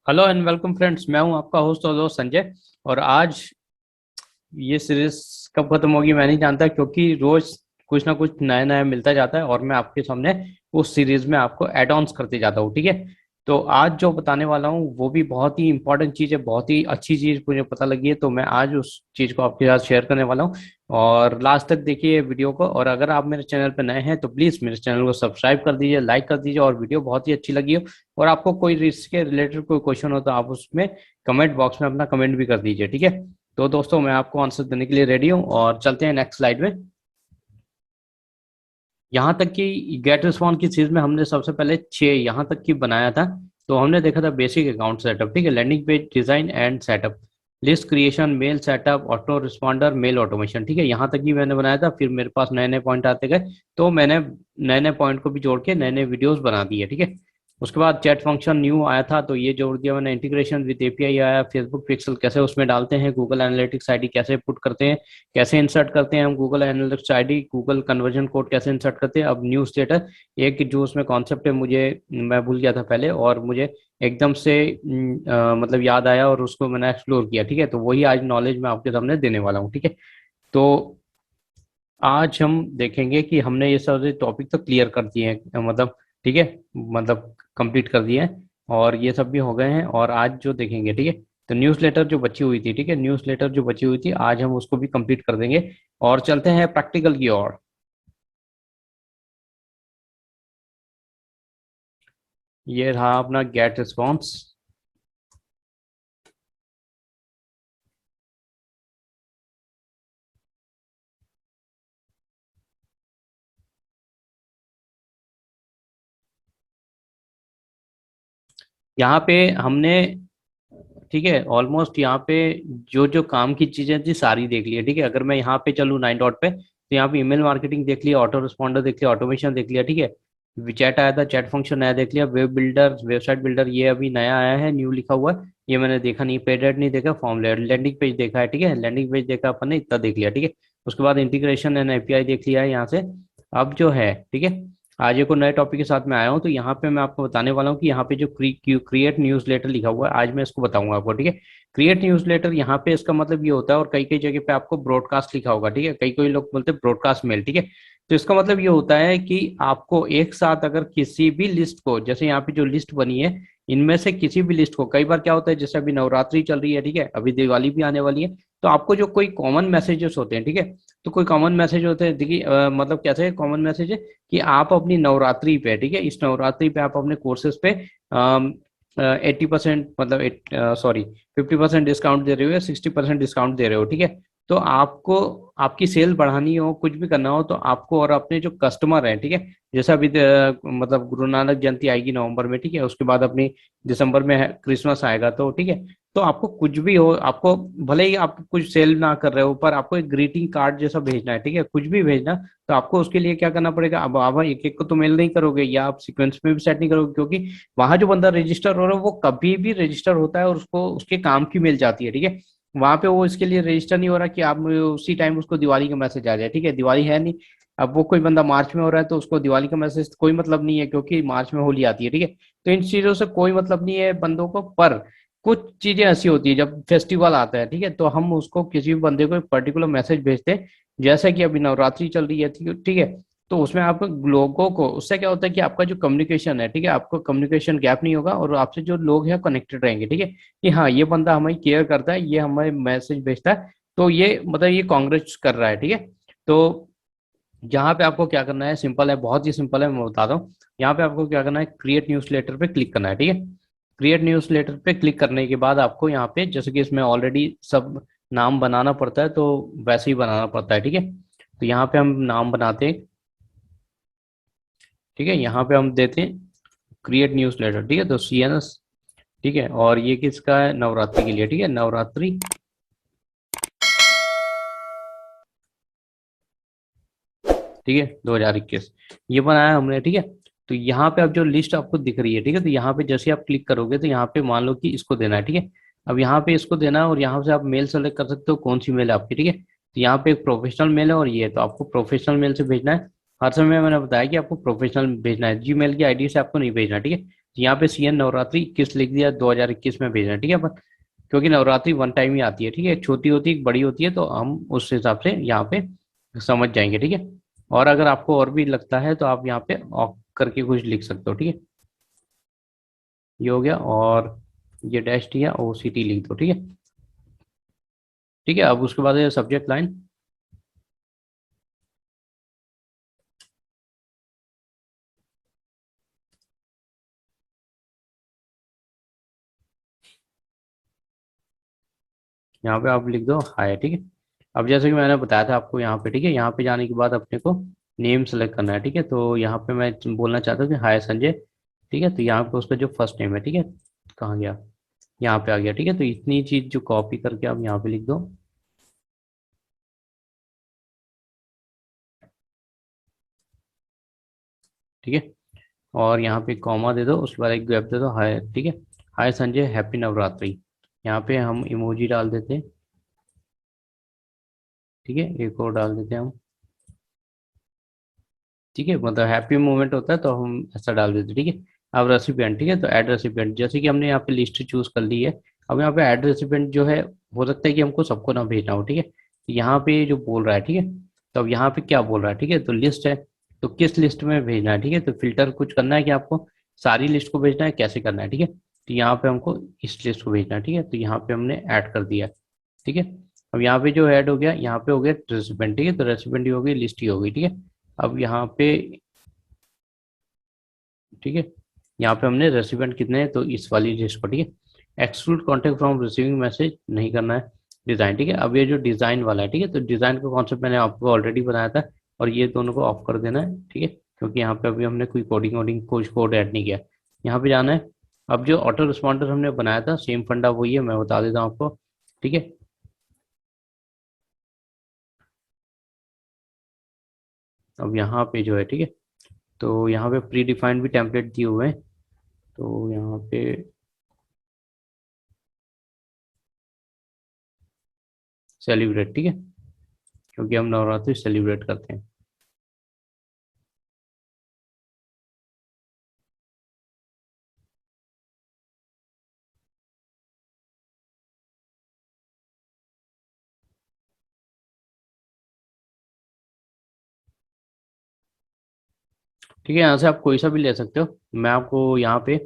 Hello and welcome friends. मैं हूं आपका होस्ट और दोस्त संजय। और आज ये सीरीज कब खत्म होगी मैं नहीं जानता, क्योंकि रोज कुछ ना कुछ नया नया मिलता जाता है और मैं आपके सामने उस सीरीज में आपको एड ऑन्स करते जाता हूँ। ठीक है, तो आज जो बताने वाला हूँ वो भी बहुत ही इंपॉर्टेंट चीज़ है, बहुत ही अच्छी चीज़ मुझे पता लगी है, तो मैं आज उस चीज़ को आपके साथ शेयर करने वाला हूँ। और लास्ट तक देखिए वीडियो को। और अगर आप मेरे चैनल पर नए हैं तो प्लीज़ मेरे चैनल को सब्सक्राइब कर दीजिए, लाइक कर दीजिए, और वीडियो बहुत ही अच्छी लगी हो और आपको कोई इसके रिलेटेड कोई क्वेश्चन हो तो आप उसमें कमेंट बॉक्स में अपना कमेंट भी कर दीजिए। ठीक है, तो दोस्तों मैं आपको आंसर देने के लिए रेडी हूँ और चलते हैं नेक्स्ट स्लाइड में। यहाँ तक कि गेट रिस्पॉन्स की चीज में हमने सबसे पहले 6 यहाँ तक की बनाया था। तो हमने देखा था बेसिक अकाउंट सेटअप, ठीक है, landing page design and setup, list creation, mail setup, auto responder, mail automation. ठीक है, यहाँ तक ही मैंने बनाया था। फिर मेरे पास नए नए पॉइंट आते गए तो मैंने नए नए पॉइंट को भी जोड़ के नए नए वीडियोस बना दिए। ठीक है, उसके बाद चैट फंक्शन न्यू आया था तो ये जोड़ दिया मैंने। इंटीग्रेशन विद एपीआई आया, फेसबुक पिक्सल कैसे उसमें डालते हैं, गूगल एनालिटिक्स आईडी कैसे पुट करते हैं, कैसे इंसर्ट करते हैं हम Google analytics ID, Google conversion code कैसे इंसर्ट करते हैं। अब न्यूज लेटर एक जो उसमें कॉन्सेप्ट है मुझे, मैं भूल गया था पहले और मुझे एकदम से मतलब याद आया और उसको मैंने एक्सप्लोर किया। ठीक है, तो वही आज नॉलेज मैं आपके सामने देने वाला हूँ। ठीक है, तो आज हम देखेंगे कि हमने ये सारे टॉपिक तो क्लियर कर दिए हैं, मतलब ठीक है, मतलब कंप्लीट कर दिए हैं और ये सब भी हो गए हैं। और आज जो देखेंगे, ठीक है, तो न्यूज़लेटर जो बची हुई थी, ठीक है, न्यूज़लेटर जो बची हुई थी आज हम उसको भी कंप्लीट कर देंगे और चलते हैं प्रैक्टिकल की ओर। ये रहा अपना गेट रिस्पॉन्स। यहाँ पे हमने, ठीक है, ऑलमोस्ट यहाँ पे जो जो काम की चीजें थी सारी देख ली है। ठीक है, अगर मैं यहाँ पे चलूँ 9 डॉट पे तो यहाँ पे ईमेल मार्केटिंग देख लिया, ऑटो रिस्पॉन्डर देख लिया, ऑटोमेशन देख लिया। ठीक है, चैट आया था, चैट फंक्शन नया देख लिया, वेब बिल्डर, वेबसाइट बिल्डर ये अभी नया आया है, न्यू लिखा हुआ है, ये मैंने देखा नहीं, पेड ऐड नहीं देखा, फॉर्म लैंडिंग पेज देखा है। ठीक है, लैंडिंग पेज देखा अपन ने, इतना देख लिया। ठीक है, उसके बाद इंटीग्रेशन एंड एपीआई देख लिया है यहाँ से। अब जो है, ठीक है, आज एक और नए टॉपिक के साथ मैं आया हूँ। तो यहाँ पे मैं आपको बताने वाला हूँ कि यहाँ पे जो क्रिएट न्यूज लेटर लिखा हुआ है आज मैं इसको बताऊंगा आपको। ठीक है, क्रिएट न्यूज़लेटर यहाँ पे इसका मतलब ये होता है, और कई कई जगह पे आपको ब्रॉडकास्ट लिखा होगा। ठीक है, कई कई लोग बोलते हैं ब्रॉडकास्ट मेल। ठीक है, तो इसका मतलब ये होता है कि आपको एक साथ अगर किसी भी लिस्ट को, जैसे यहाँ पे जो लिस्ट बनी है इनमें से किसी भी लिस्ट को, कई बार क्या होता है जैसे अभी नवरात्रि चल रही है, ठीक है, अभी दिवाली भी आने वाली है, तो आपको जो कोई कॉमन मैसेजेस होते हैं, ठीक है, तो कोई कॉमन मैसेज होते हैं, देखिए मतलब कैसे कॉमन मैसेज है कि आप अपनी नवरात्रि पे, ठीक है, इस नवरात्रि पे आप अपने कोर्सेज पे 80% मतलब सॉरी 50% डिस्काउंट दे रहे हो या 60% डिस्काउंट दे रहे हो। ठीक है, तो आपको आपकी सेल बढ़ानी हो, कुछ भी करना हो, तो आपको और अपने जो कस्टमर हैं, ठीक है, जैसा अभी मतलब गुरु नानक जयंती आएगी नवंबर में, ठीक है, उसके बाद अपनी दिसंबर में क्रिसमस आएगा, तो ठीक है, तो आपको कुछ भी हो, आपको भले ही आप कुछ सेल ना कर रहे हो पर आपको एक ग्रीटिंग कार्ड जैसा भेजना है, ठीक है, कुछ भी भेजना, तो आपको उसके लिए क्या करना पड़ेगा। अब आप एक एक को तो मेल नहीं करोगे या आप सीक्वेंस में भी सेट नहीं करोगे, क्योंकि वहां जो बंदा रजिस्टर हो रहा है वो कभी भी रजिस्टर होता है और उसको उसके काम की मिल जाती है। ठीक है, वहां पे वो इसके लिए रजिस्टर नहीं हो रहा कि आप उसी टाइम उसको दिवाली का मैसेज आ जाए। ठीक है, दिवाली है नहीं, अब वो कोई बंदा मार्च में हो रहा है तो उसको दिवाली का मैसेज कोई मतलब नहीं है, क्योंकि मार्च में होली आती है। ठीक है, तो इन चीजों से कोई मतलब नहीं है बंदों को। पर कुछ चीजें ऐसी होती है जब फेस्टिवल आता है, ठीक है, तो हम उसको किसी भी बंदे को एक पर्टिकुलर मैसेज भेजते हैं, जैसे कि अभी नवरात्रि चल रही है, ठीक है, तो उसमें आप लोगों को, उससे क्या होता है कि आपका जो कम्युनिकेशन है, ठीक है, आपको कम्युनिकेशन गैप नहीं होगा और आपसे जो लोग हैं कनेक्टेड रहेंगे। ठीक है, कि हाँ ये बंदा हमें केयर करता है, ये हमें मैसेज भेजता है, तो ये मतलब ये कांग्रेस कर रहा है। ठीक है, तो यहाँ पे आपको क्या करना है, सिंपल है, बहुत ही सिंपल है, मैं बताता हूँ। यहाँ पे आपको क्या करना है, क्रिएट न्यूज लेटर पे क्लिक करना है। ठीक है, क्रिएट न्यूज लेटर पे क्लिक करने के बाद आपको यहाँ पे, जैसे कि इसमें ऑलरेडी सब नाम बनाना पड़ता है तो वैसे ही बनाना पड़ता है। ठीक है, तो यहाँ पे हम नाम बनाते हैं, ठीक है, यहाँ पे हम देते हैं क्रिएट न्यूज लेटर। ठीक है, तो CNS, ठीक है, और ये किसका है, नवरात्रि के लिए। ठीक है, नवरात्रि, ठीक है, 2021 ये बनाया हमने। ठीक है, तो यहाँ पे अब जो लिस्ट आपको दिख रही है, ठीक है, तो यहाँ पे जैसे आप क्लिक करोगे तो यहाँ पे मान लो कि इसको देना है। ठीक है, अब यहाँ पे इसको देना है और यहाँ से आप मेल सेलेक्ट कर सकते हो कौन सी मेल है आपकी। ठीक है, तो यहाँ पे एक प्रोफेशनल मेल है और ये है, तो आपको प्रोफेशनल मेल से भेजना है। हर समय मैंने बताया कि आपको प्रोफेशनल भेजना है, जीमेल की आईडी से आपको नहीं भेजना। ठीक है, तो यहाँ पे CN नवरात्रि 21 लिख दिया, 2021 में भेजना है, ठीक है अपन, क्योंकि नवरात्रि वन टाइम ही आती है, ठीक है, एक छोटी होती है एक बड़ी होती है, तो हम उस हिसाब से यहाँ पे समझ जाएंगे, ठीक है। और अगर आपको और भी लगता है तो आप यहाँ पे ऑफ करके कुछ लिख सकते हो, ठीक है। ये हो गया, और ये डैश टी या OCT लिख दो, ठीक है। ठीक है, अब उसके बाद सब्जेक्ट लाइन, यहाँ पे आप लिख दो हाय, ठीक है। अब जैसे कि मैंने बताया था आपको यहाँ पे, ठीक है, यहाँ पे जाने के बाद अपने को नेम सेलेक्ट करना है, ठीक है। तो यहाँ पे मैं बोलना चाहता हूँ कि हाय संजय, ठीक है। तो यहाँ पे उसका जो फर्स्ट नेम है, ठीक है, कहाँ गया, यहाँ पे आ गया, ठीक है। तो इतनी चीज जो कॉपी करके आप यहाँ पे लिख दो, ठीक है। और यहाँ पे कॉमा दे दो, उसके बाद एक गैप दे दो, हाय, ठीक है। हाय संजय, हैप्पी नवरात्रि। यहाँ पे हम इमोजी डाल देते हैं, ठीक है, एक और डाल देते हैं हम, ठीक है, मतलब हैप्पी मोमेंट होता है तो हम ऐसा डाल देते हैं, ठीक है। अब रेसिपिएंट, ठीक है, तो ऐड रेसिपिएंट, जैसे कि हमने यहाँ पे लिस्ट चूज कर ली है। अब यहाँ पे ऐड रेसिपिएंट जो है, हो सकता है कि हमको सबको ना भेजना हो, ठीक है। तो यहाँ पे जो बोल रहा है, ठीक है, तो अब यहाँ पे क्या बोल रहा है, ठीक है, तो लिस्ट है, तो किस लिस्ट में भेजना है, ठीक है। तो फिल्टर कुछ करना है कि आपको सारी लिस्ट को भेजना है, कैसे करना है, ठीक है। तो यहाँ पे हमको इस लिस्ट को भेजना है, ठीक है। तो यहाँ पे हमने ऐड कर दिया, ठीक है। अब यहाँ पे जो ऐड हो गया, यहाँ पे हो गया रेसिपिएंट, ठीक है, तो रेसिपिएंट ही हो गई, लिस्ट ही हो गई, ठीक है। अब यहाँ पे, ठीक है, यहाँ पे हमने रेसिपिएंट कितने हैं, तो इस वाली लिस्ट को, ठीक है। Exclude contact from receiving message नहीं करना है। डिजाइन, ठीक है। अब ये जो डिजाइन वाला है, ठीक है, तो डिजाइन का कॉन्सेप्ट मैंने आपको ऑलरेडी बताया था, और ये दोनों को ऑफ कर देना है, ठीक है, क्योंकि यहाँ पे अभी हमने कोई कोडिंग वोडिंग कुछ कोड ऐड नहीं किया। यहाँ पे जाना है। अब जो ऑटो रिस्पॉन्डर हमने बनाया था, सेम फंडा वही है, मैं बता देता हूँ आपको, ठीक है। अब यहाँ पे जो है, ठीक है, तो यहाँ पे प्री डिफाइंड भी टेम्पलेट दिए हुए हैं, तो यहाँ पे सेलिब्रेट, ठीक है, क्योंकि हम नवरात्रि सेलिब्रेट करते हैं। ठीक है, यहाँ से आप कोई सा भी ले सकते हो, मैं आपको यहाँ पे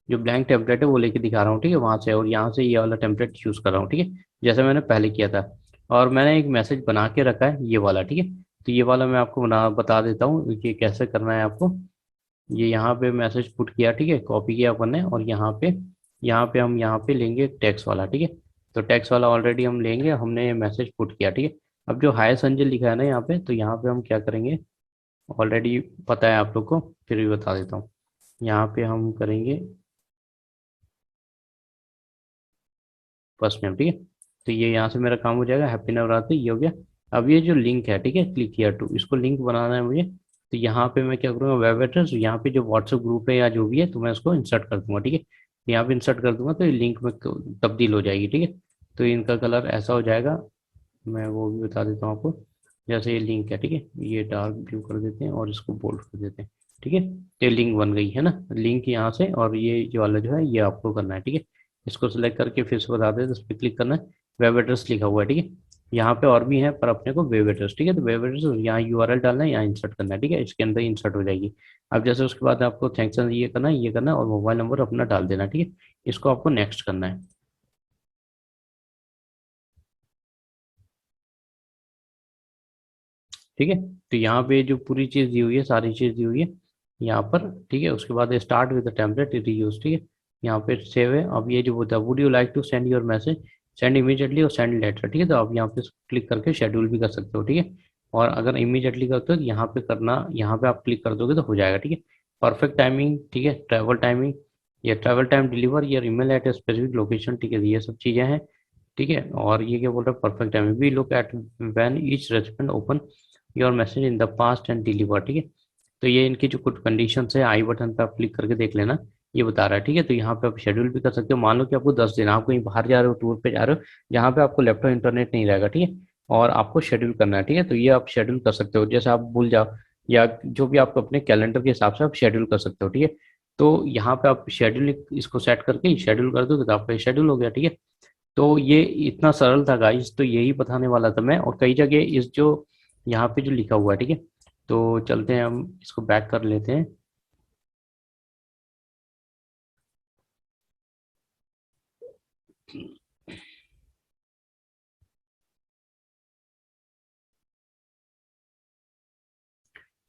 जो ब्लैंक टेम्पलेट है वो लेके दिखा रहा हूँ, ठीक है, वहां से, और यहाँ से ये वाला टेम्पलेट चूज कर रहा हूँ, ठीक है, जैसे मैंने पहले किया था। और मैंने एक मैसेज बना के रखा है, ये वाला, ठीक है। तो ये वाला मैं आपको बता देता हूँ कि कैसे करना है आपको। ये यहाँ पे मैसेज पुट किया, ठीक है, कॉपी किया अपन ने, और यहाँ पे हम यहाँ पे लेंगे टेक्स्ट वाला, ठीक है। तो टेक्स्ट वाला ऑलरेडी हम लेंगे, हमने ये मैसेज पुट किया, ठीक है। अब जो हाय संजय लिखा है ना यहाँ पे, तो यहाँ पे हम क्या करेंगे, ऑलरेडी पता है आप लोग को, फिर भी बता देता हूँ। यहाँ पे हम करेंगे फर्स्ट नेम, ठीक है। तो ये यहाँ से मेरा काम हो जाएगा, हैप्पी नवरात्रि, ये हो गया। अब ये जो लिंक है, ठीक है, क्लिक किया टू, इसको लिंक बनाना है मुझे। तो यहाँ पे मैं क्या करूँगा, वेब एड्रेस, यहाँ पे जो व्हाट्सएप ग्रुप है या जो भी है, तो मैं उसको इंसर्ट कर दूंगा, ठीक है। यहाँ पे इंसर्ट कर दूंगा तो ये लिंक में तब्दील हो जाएगी, ठीक है। तो इनका कलर ऐसा हो जाएगा, मैं वो भी बता देता हूँ आपको। जैसे ये लिंक है, ठीक है, ये डार्क ब्लू कर देते हैं और इसको बोल्ड कर देते हैं, ठीक है। तो ये लिंक बन गई है ना, लिंक यहाँ से, और ये जो वाला जो है ये आपको करना है, ठीक है। इसको सिलेक्ट करके फिर से बता दें, तो इस पर क्लिक करना है, वेब एड्रेस लिखा हुआ है, ठीक है। यहाँ पे और भी है पर अपने को वेब एड्रेस, ठीक है, तो वेब एड्रेस यहाँ URL डालना है, यहाँ इंसर्ट करना है, ठीक है, इसके अंदर इंसर्ट हो जाएगी। अब जैसे उसके बाद आपको थैंक्स ये करना है, ये करना है, और मोबाइल नंबर अपना डाल देना, ठीक है। इसको आपको नेक्स्ट करना है, ठीक है। तो यहाँ पे जो पूरी चीज दी हुई है, सारी चीज दी हुई है यहाँ पर, ठीक है। उसके बाद start with the template reuse, ठीक है, यहाँ पे सेव है। अब ये जो होता है, would you like to send your message, send immediately और सेंड लेटर, ठीक है। तो आप यहाँ पे क्लिक करके शेड्यूल भी कर सकते हो, ठीक है। और अगर इमीडिएटली करते हो तो यहाँ पे करना, यहाँ पे आप क्लिक कर दोगे तो हो जाएगा, ठीक है। परफेक्ट टाइमिंग, ठीक है, ट्रैवल टाइमिंग, ये ट्रैवल टाइम डिलीवर या ईमेल एट स्पेसिफिक लोकेशन, ठीक है, ये सब चीजें हैं, ठीक है। और ये क्या बोल रहा है, perfect timing, we look at when each respond open your message in the past and deliver, ठीक है। तो ये इनकी जो कुछ कंडीशन है, आई बटन पे आप क्लिक करके देख लेना, ये बता रहा है, ठीक है। तो यहाँ पे आप शेड्यूल भी कर सकते हो, मान लो कि आपको 10 दिन, आप कहीं बाहर जा रहे हो, टूर पे जा रहे हो, जहाँ पे आपको लैपटॉप इंटरनेट नहीं रहेगा, ठीक है, और आपको शेड्यूल करना है, ठीक है। तो ये आप शेड्यूल कर सकते हो, जैसे आप भूल जाओ, या जो भी आप अपने कैलेंडर के हिसाब से आप शेड्यूल कर सकते हो, ठीक है। तो यहाँ पे आप शेड्यूल इसको सेट करके शेड्यूल कर दोगे तो आपका शेड्यूल हो गया, ठीक है। तो ये इतना सरल था गाइस, तो यही बताने वाला था मैं। और कई जगह इस जो यहाँ पे जो लिखा हुआ है, ठीक है, तो चलते हैं हम इसको बैक कर लेते हैं।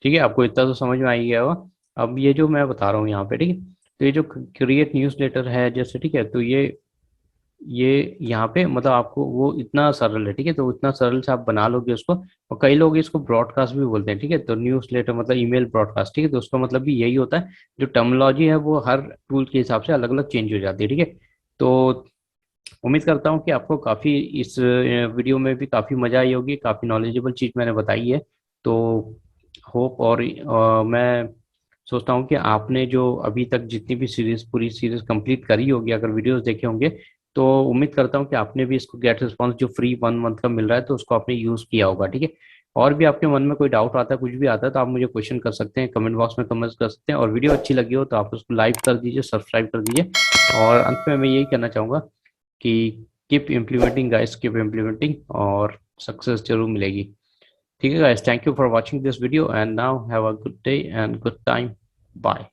ठीक है, आपको इतना तो समझ में आ ही गया होगा। अब ये जो मैं बता रहा हूँ यहाँ पे, ठीक है, तो ये जो क्रिएट न्यूज़लेटर है जैसे, ठीक है, तो ये यहाँ पे मतलब आपको वो इतना सरल है, ठीक है, तो इतना सरल से आप बना लोगे उसको। और कई लोग इसको ब्रॉडकास्ट भी बोलते हैं, ठीक है, तो न्यूज़ लेटर मतलब ईमेल ब्रॉडकास्ट, ठीक है, तो उसका मतलब भी यही होता है। जो टर्मिनोलॉजी है वो हर टूल के हिसाब से अलग अलग चेंज हो जाती है, ठीक है। तो उम्मीद करता हूँ कि आपको काफ़ी इस वीडियो में भी काफ़ी मज़ा आई होगी, काफ़ी नॉलेजेबल चीज़ मैंने बताई है। तो होप और मैं सोचता हूँ कि आपने जो अभी तक जितनी भी सीरीज पूरी सीरीज कंप्लीट करी होगी, अगर वीडियोस देखे होंगे, तो उम्मीद करता हूँ कि आपने भी इसको गेट रिस्पॉन्स जो फ्री 1 मंथ का मिल रहा है तो उसको आपने यूज़ किया होगा, ठीक है। और भी आपके मन में कोई डाउट आता है, कुछ भी आता है, तो आप मुझे क्वेश्चन कर सकते हैं, कमेंट बॉक्स में कमेंट कर सकते हैं। और वीडियो अच्छी लगी हो तो आप उसको लाइक कर दीजिए, सब्सक्राइब कर दीजिए। और अंत में मैं यही कहना चाहूँगा कि keep implementing guys, keep implementing, और सक्सेस जरूर मिलेगी। ठीक है guys, thank you for watching this video and now have a good day and good time. Bye.